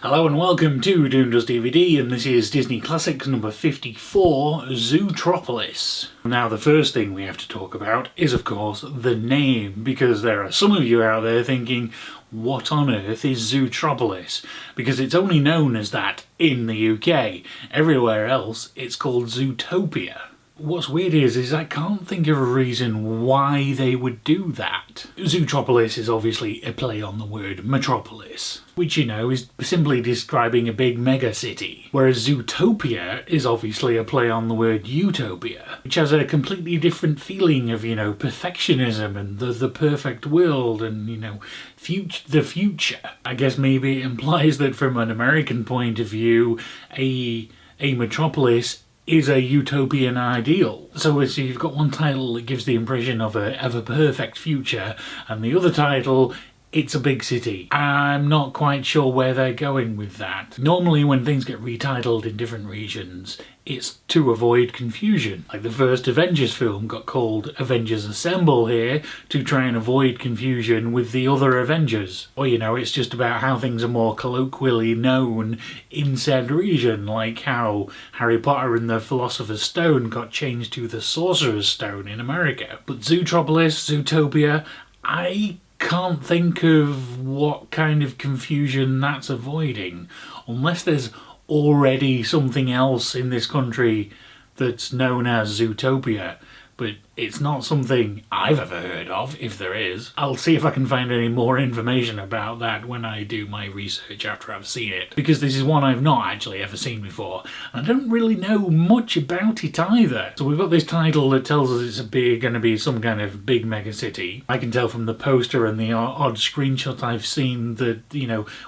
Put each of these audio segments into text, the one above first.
Hello and welcome to Doom Does DVD, and this is Disney Classics number 54, Zootropolis. Now the first thing we have to talk about is of course the name, because there are some of you out there thinking, what on earth is Zootropolis? Because it's only known as that in the UK. Everywhere else it's called Zootopia. What's weird is I can't think of a reason why they would do that. Zootropolis is obviously a play on the word metropolis, which is simply describing a big mega city, whereas Zootopia is obviously a play on the word utopia, which has a completely different feeling of, perfectionism and the perfect world and, the future. I guess maybe it implies that from an American point of view, a metropolis is a utopian ideal. So you've got one title that gives the impression of a perfect future, and the other title, it's a big city. I'm not quite sure where they're going with that. Normally when things get retitled in different regions, it's to avoid confusion. Like the first Avengers film got called Avengers Assemble here to try and avoid confusion with the other Avengers. Or it's just about how things are more colloquially known in said region, like how Harry Potter and the Philosopher's Stone got changed to the Sorcerer's Stone in America. But Zootropolis, Zootopia, I can't think of what kind of confusion that's avoiding, unless there's already something else in this country that's known as Zootopia, but it's not something I've ever heard of, if there is. I'll see if I can find any more information about that when I do my research after I've seen it, because this is one I've not actually ever seen before, and I don't really know much about it either. So we've got this title that tells us it's going to be some kind of big mega city. I can tell from the poster and the odd screenshots I've seen that,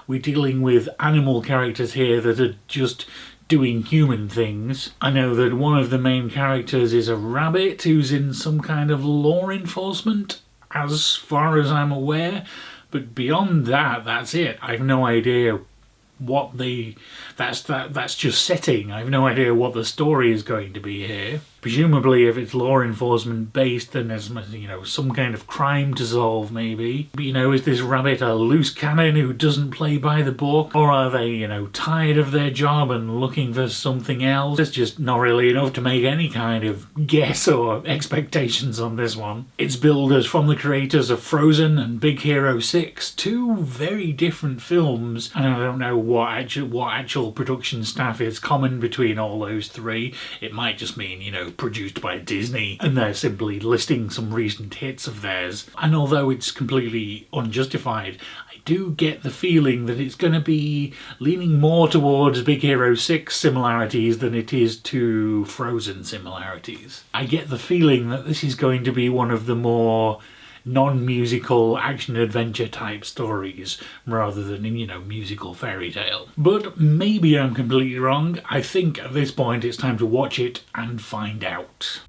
we're dealing with animal characters here that are just doing human things. I know that one of the main characters is a rabbit who's in some kind of law enforcement, as far as I'm aware, but beyond that, that's it. I have no idea what that's just setting. I have no idea what the story is going to be here. Presumably if it's law enforcement based, then there's some kind of crime to solve maybe. But is this rabbit a loose cannon who doesn't play by the book? Or are they, tired of their job and looking for something else? It's just not really enough to make any kind of guess or expectations on this one. It's billed as from the creators of Frozen and Big Hero 6, two very different films, and I don't know what actual production staff is common between all those three. It might just mean, produced by Disney, and they're simply listing some recent hits of theirs. And although it's completely unjustified, I do get the feeling that it's going to be leaning more towards Big Hero 6 similarities than it is to Frozen similarities. I get the feeling that this is going to be one of the more non-musical action-adventure type stories rather than, musical fairy tale. But maybe I'm completely wrong. I think at this point it's time to watch it and find out.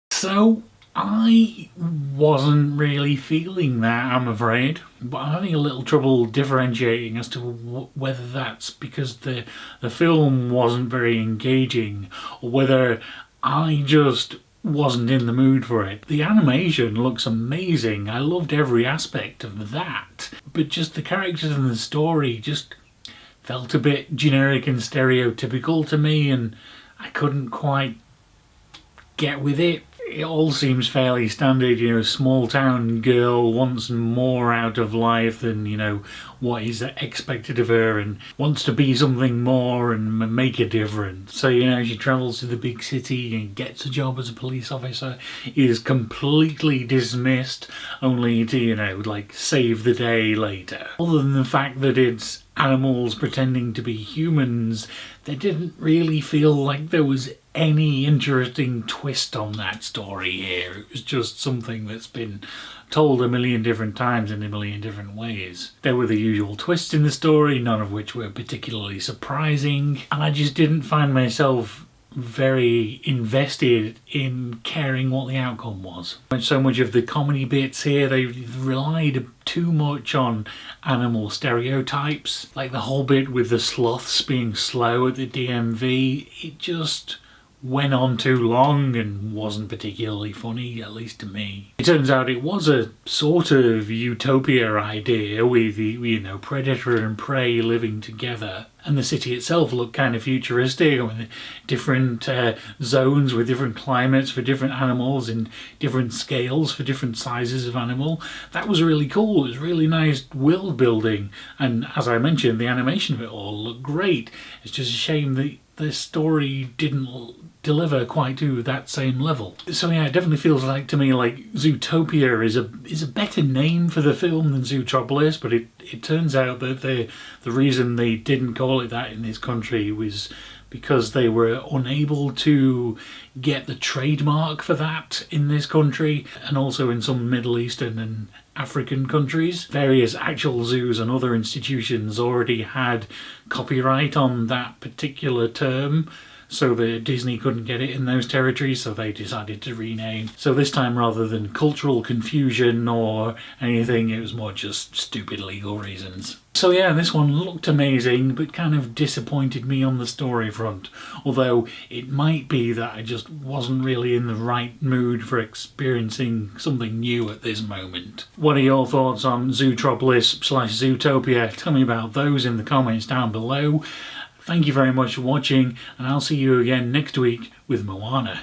So I wasn't really feeling that, I'm afraid, but I'm having a little trouble differentiating as to whether that's because the film wasn't very engaging or whether I just wasn't in the mood for it. The animation looks amazing, I loved every aspect of that, but just the characters and the story just felt a bit generic and stereotypical to me, and I couldn't quite get with it. It all seems fairly standard, small town girl wants more out of life than, what is expected of her, and wants to be something more and make a difference. So, she travels to the big city and gets a job as a police officer, is completely dismissed, only to, save the day later. Other than the fact that it's animals pretending to be humans, there didn't really feel like there was any interesting twist on that story here. It was just something that's been told a million different times in a million different ways. There were the usual twists in the story, none of which were particularly surprising, and I just didn't find myself very invested in caring what the outcome was. So much of the comedy bits here, they relied too much on animal stereotypes, like the whole bit with the sloths being slow at the DMV. It just went on too long and wasn't particularly funny, at least to me. It turns out it was a sort of utopia idea with, you know, predator and prey living together. And the city itself looked kind of futuristic, with different zones with different climates for different animals and different scales for different sizes of animal. That was really cool. It was really nice world building. And as I mentioned, the animation of it all looked great. It's just a shame that the story didn't deliver quite to that same level. So yeah, it definitely feels like to me like Zootopia is a better name for the film than Zootropolis, but it turns out that the reason they didn't call it that in this country was because they were unable to get the trademark for that in this country, and also in some Middle Eastern and African countries. Various actual zoos and other institutions already had copyright on that particular term, so that Disney couldn't get it in those territories, so they decided to rename. So this time, rather than cultural confusion or anything, it was more just stupid legal reasons. So yeah, this one looked amazing, but kind of disappointed me on the story front. Although it might be that I just wasn't really in the right mood for experiencing something new at this moment. What are your thoughts on Zootropolis/Zootopia? Tell me about those in the comments down below. Thank you very much for watching, and I'll see you again next week with Moana.